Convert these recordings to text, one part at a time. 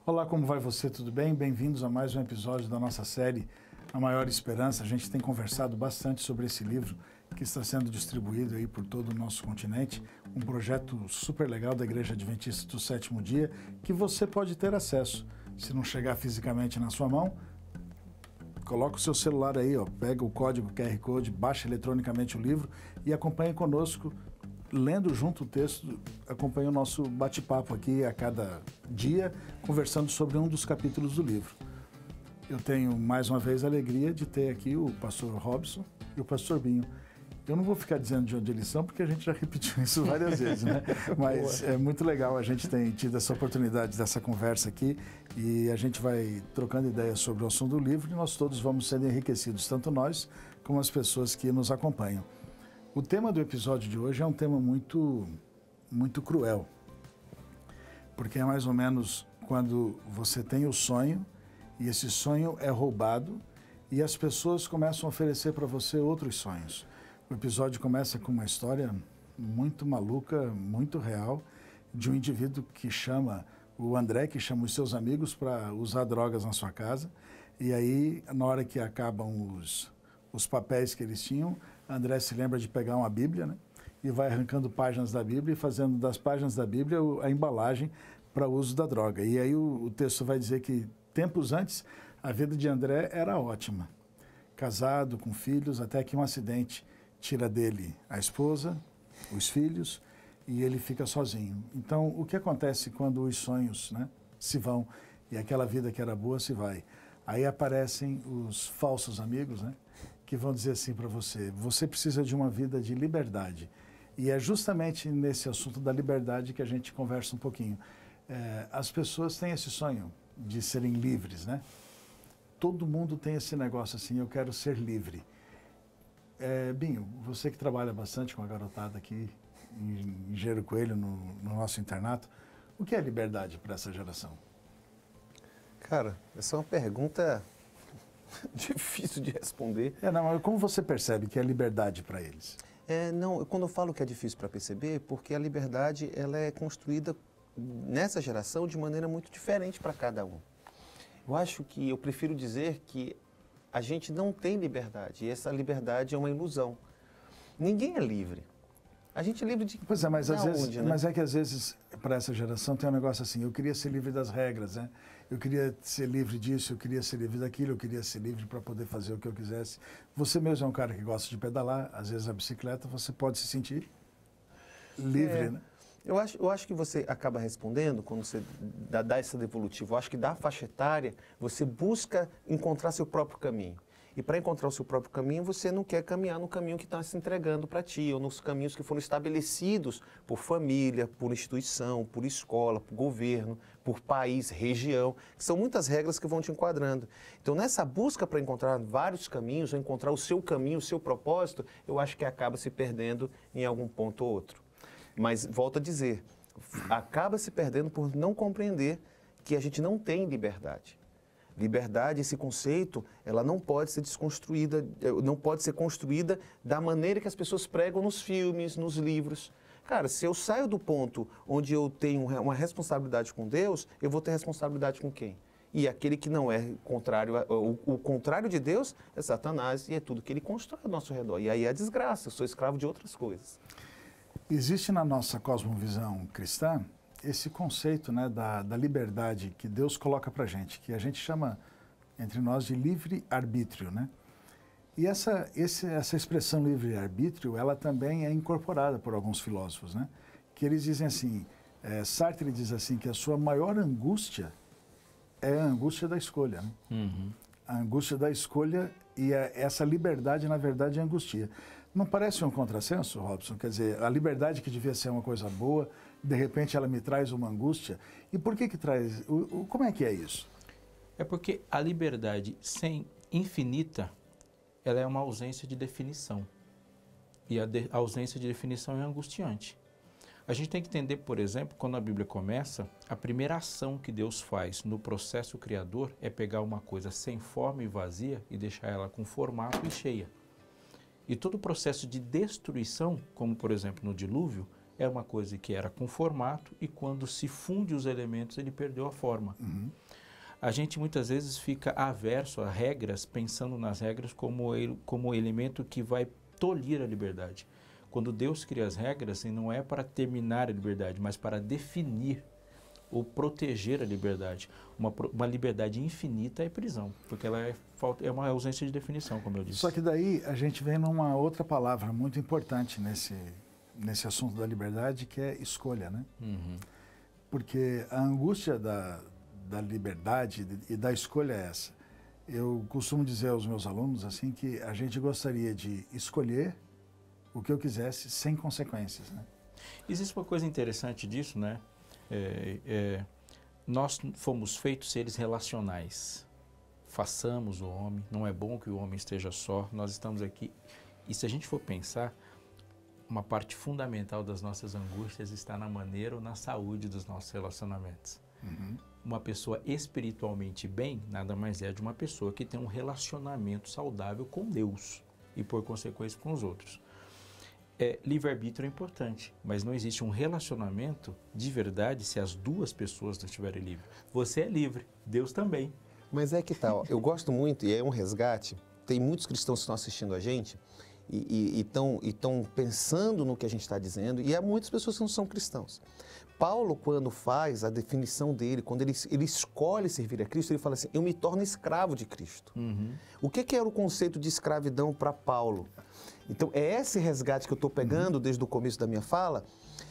Olá, como vai você? Tudo bem? Bem-vindos a mais um episódio da nossa série A Maior Esperança. A gente tem conversado bastante sobre esse livro que está sendo distribuído aí por todo o nosso continente, um projeto super legal da Igreja Adventista do Sétimo Dia, que você pode ter acesso. Se não chegar fisicamente na sua mão, coloca o seu celular aí, pega o código QR Code, baixa eletronicamente o livro e acompanhe conosco, lendo junto o texto, acompanhe o nosso bate-papo aqui a cada dia, conversando sobre um dos capítulos do livro. Eu tenho, mais uma vez, a alegria de ter aqui o pastor Robson e o pastor Binho. Eu não vou ficar dizendo de onde eles são, porque a gente já repetiu isso várias vezes, né? Mas é muito legal, a gente tem tido essa oportunidade dessa conversa aqui e a gente vai trocando ideias sobre o assunto do livro e nós todos vamos sendo enriquecidos, tanto nós como as pessoas que nos acompanham. O tema do episódio de hoje é um tema muito cruel, porque é mais ou menos quando você tem o sonho e esse sonho é roubado e as pessoas começam a oferecer para você outros sonhos. O episódio começa com uma história muito maluca, muito real, de um indivíduo que chama o André, que chama os seus amigos para usar drogas na sua casa. E aí, na hora que acabam os papéis que eles tinham, André se lembra de pegar uma Bíblia, né? E vai arrancando páginas da Bíblia e fazendo das páginas da Bíblia a embalagem para o uso da droga. E aí o texto vai dizer que, tempos antes, a vida de André era ótima. Casado, com filhos, até que um acidente tira dele a esposa, os filhos, e ele fica sozinho. Então, o que acontece quando os sonhos, né, se vão e aquela vida que era boa se vai? Aí aparecem os falsos amigos, né, que vão dizer assim para você: você precisa de uma vida de liberdade. E é justamente nesse assunto da liberdade que a gente conversa um pouquinho. As pessoas têm esse sonho de serem livres, né? Todo mundo tem esse negócio assim: eu quero ser livre. Binho, você que trabalha bastante com a garotada aqui em Engenheiro Coelho, no nosso internato, o que é liberdade para essa geração? Cara, essa é uma pergunta difícil de responder. Mas como você percebe que é liberdade para eles? Quando eu falo que é difícil para perceber, porque a liberdade ela é construída nessa geração de maneira muito diferente para cada um. Eu prefiro dizer que a gente não tem liberdade, e essa liberdade é uma ilusão. Ninguém é livre. A gente é livre de... Pois é, mas, mas é que às vezes, para essa geração, tem um negócio assim: eu queria ser livre das regras, né? Eu queria ser livre disso, eu queria ser livre daquilo, eu queria ser livre para poder fazer o que eu quisesse. Você mesmo é um cara que gosta de pedalar, às vezes a bicicleta, você pode se sentir livre, né? Eu acho que você acaba respondendo quando você dá essa devolutiva. Eu acho que da faixa etária, você busca encontrar seu próprio caminho. E para encontrar o seu próprio caminho, você não quer caminhar no caminho que está se entregando para ti, ou nos caminhos que foram estabelecidos por família, por instituição, por escola, por governo, por país, região, que são muitas regras que vão te enquadrando. Então, nessa busca para encontrar vários caminhos, ou encontrar o seu caminho, o seu propósito, eu acho que acaba se perdendo em algum ponto ou outro. Mas, volto a dizer, acaba se perdendo por não compreender que a gente não tem liberdade. Liberdade, esse conceito, ela não pode ser desconstruída, não pode ser construída da maneira que as pessoas pregam nos filmes, nos livros. Cara, se eu saio do ponto onde eu tenho uma responsabilidade com Deus, eu vou ter responsabilidade com quem? E aquele que não é contrário, o contrário de Deus é Satanás e é tudo que ele constrói ao nosso redor. E aí é a desgraça, eu sou escravo de outras coisas. Existe na nossa cosmovisão cristã esse conceito, né, da liberdade que Deus coloca para a gente, que a gente chama entre nós de livre-arbítrio, né? E essa expressão livre-arbítrio, ela também é incorporada por alguns filósofos, né? Que eles dizem assim, Sartre diz assim, que a sua maior angústia é a angústia da escolha, né? Uhum. A angústia da escolha e essa liberdade, na verdade, é angustia. Não parece um contrassenso, Robson? Quer dizer, a liberdade que devia ser uma coisa boa, de repente ela me traz uma angústia. E por que traz? Como é que é isso? É porque a liberdade infinita, ela é uma ausência de definição. E a ausência de definição é angustiante. A gente tem que entender, por exemplo, quando a Bíblia começa, a primeira ação que Deus faz no processo criador é pegar uma coisa sem forma e vazia e deixar ela com formato e cheia. E todo o processo de destruição, como por exemplo no dilúvio, é uma coisa que era com formato e quando se funde os elementos ele perdeu a forma. A gente muitas vezes fica averso a regras, pensando nas regras como elemento que vai tolir a liberdade. Quando Deus cria as regras, não é para terminar a liberdade, mas para definir ou proteger a liberdade. Uma liberdade infinita é prisão, porque ela é uma ausência de definição, como eu disse. Só que daí a gente vem numa outra palavra muito importante nesse assunto da liberdade, que é escolha, né? Porque a angústia da liberdade e da escolha é essa. Eu costumo dizer aos meus alunos assim que a gente gostaria de escolher o que eu quisesse sem consequências, né? Existe uma coisa interessante disso, né? Nós fomos feitos seres relacionais. Façamos o homem, não é bom que o homem esteja só, nós estamos aqui. E se a gente for pensar, uma parte fundamental das nossas angústias está na maneira ou na saúde dos nossos relacionamentos. Uma pessoa espiritualmente bem, nada mais é de uma pessoa que tem um relacionamento saudável com Deus e, por consequência, com os outros. Livre-arbítrio é importante, mas não existe um relacionamento de verdade se as duas pessoas não estiverem livres. Você é livre, Deus também. Mas é que tal, eu gosto muito, e é um resgate, tem muitos cristãos que estão assistindo a gente e estão pensando no que a gente está dizendo, e há muitas pessoas que não são cristãos. Paulo, quando faz a definição dele, quando ele escolhe servir a Cristo, ele fala assim, eu me torno escravo de Cristo. O que era o conceito de escravidão para Paulo? Então, é esse resgate que eu estou pegando desde o começo da minha fala,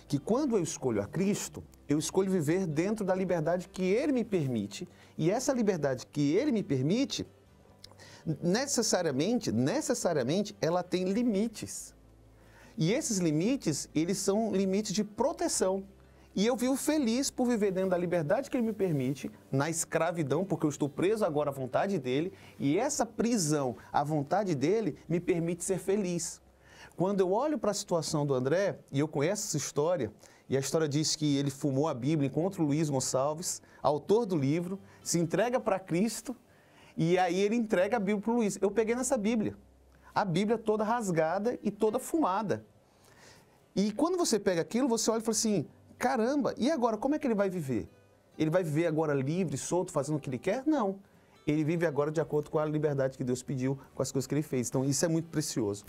que quando eu escolho a Cristo, eu escolho viver dentro da liberdade que Ele me permite, e essa liberdade que Ele me permite, necessariamente, ela tem limites. E esses limites, eles são limites de proteção. E eu vivo feliz por viver dentro da liberdade que Ele me permite, na escravidão, porque eu estou preso agora à vontade dEle, e essa prisão à vontade dEle me permite ser feliz. Quando eu olho para a situação do André, e eu conheço essa história, e a história diz que ele fumou a Bíblia encontra o Luiz Gonçalves, autor do livro, se entrega para Cristo, e aí ele entrega a Bíblia para o Luiz. Eu peguei nessa Bíblia, a Bíblia toda rasgada e toda fumada. E quando você pega aquilo, você olha e fala assim, caramba, e agora, como é que ele vai viver? Ele vai viver agora livre, solto, fazendo o que ele quer? Não. Ele vive agora de acordo com a liberdade que Deus pediu, com as coisas que ele fez. Então, isso é muito precioso.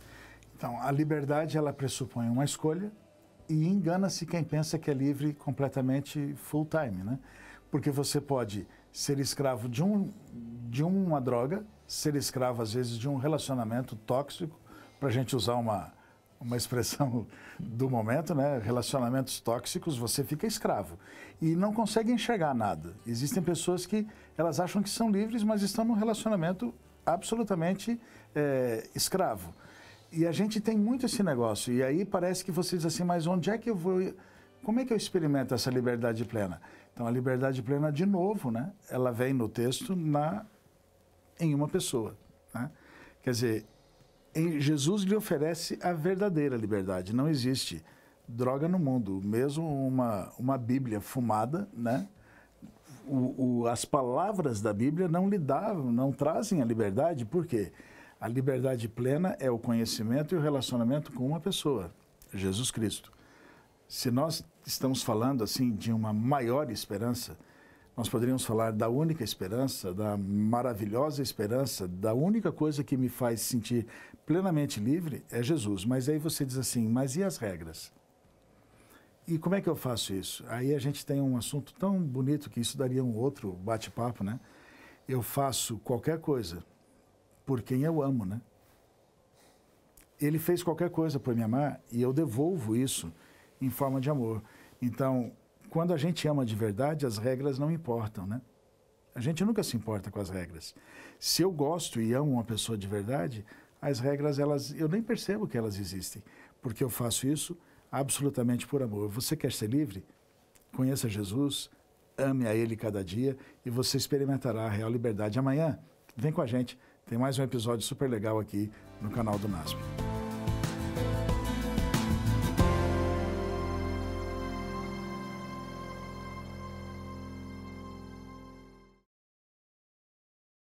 Então, a liberdade, ela pressupõe uma escolha e engana-se quem pensa que é livre completamente full time, né? Porque você pode ser escravo de uma droga, ser escravo, às vezes, de um relacionamento tóxico, para a gente usar uma expressão do momento, né? Relacionamentos tóxicos, você fica escravo e não consegue enxergar nada. Existem pessoas que elas acham que são livres, mas estão num relacionamento absolutamente escravo. E a gente tem muito esse negócio, e aí parece que você diz assim, mas onde é que eu vou, como é que eu experimento essa liberdade plena? Então a liberdade plena, de novo, né? Ela vem no texto em uma pessoa, né? Quer dizer, Jesus lhe oferece a verdadeira liberdade. Não existe droga no mundo. Mesmo uma Bíblia fumada, né? As palavras da Bíblia não trazem a liberdade. Por quê? A liberdade plena é o conhecimento e o relacionamento com uma pessoa, Jesus Cristo. Se nós estamos falando assim de uma maior esperança, nós poderíamos falar da única esperança, da maravilhosa esperança, da única coisa que me faz sentir plenamente livre é Jesus. Mas aí você diz assim, mas e as regras? E como é que eu faço isso? Aí a gente tem um assunto tão bonito que isso daria um outro bate-papo, né? Eu faço qualquer coisa por quem eu amo, né? Ele fez qualquer coisa por me amar e eu devolvo isso em forma de amor. Então, quando a gente ama de verdade, as regras não importam, né? A gente nunca se importa com as regras. Se eu gosto e amo uma pessoa de verdade, as regras, eu nem percebo que elas existem, porque eu faço isso absolutamente por amor. Você quer ser livre? Conheça Jesus, ame a Ele cada dia e você experimentará a real liberdade. Amanhã, vem com a gente, tem mais um episódio super legal aqui no canal do NASP.